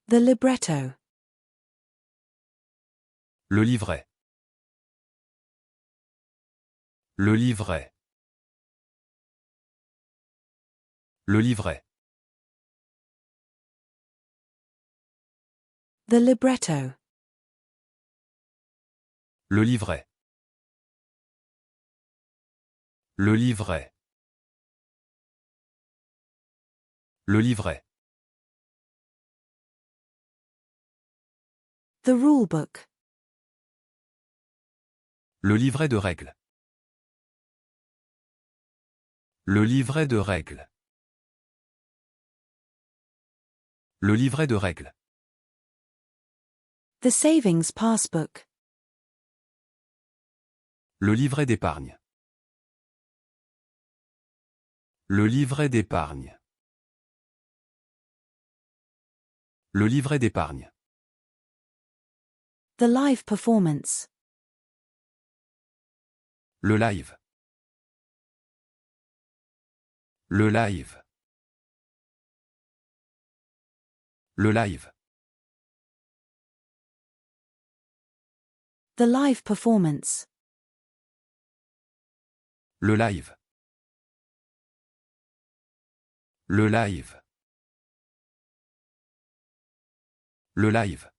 The libretto. Le livret. Le livret. Le livret. The libretto. Le livret. Le livret. Le livret. The rulebook. Le livret de règles. Le livret de règles. Le livret de règles. The savings passbook. Le livret d'épargne. Le livret d'épargne. Le livret d'épargne. The live performance. Le live. Le live. Le live. The live performance. Le live. Le live. Le live.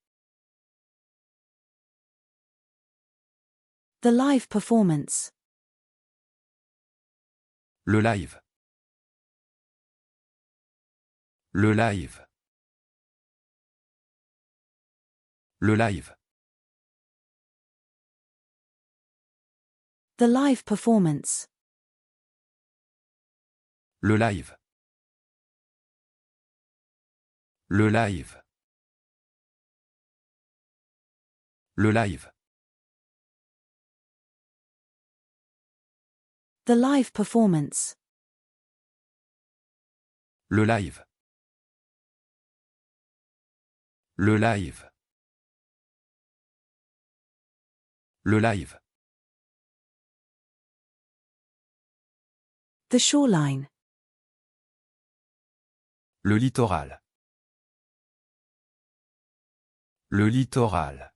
The live performance. Le live. Le live. Le live. The live performance. Le live. Le live. Le live. The live performance. Le live. Le live. Le live. The shoreline. Le littoral. Le littoral.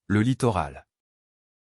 Le littoral.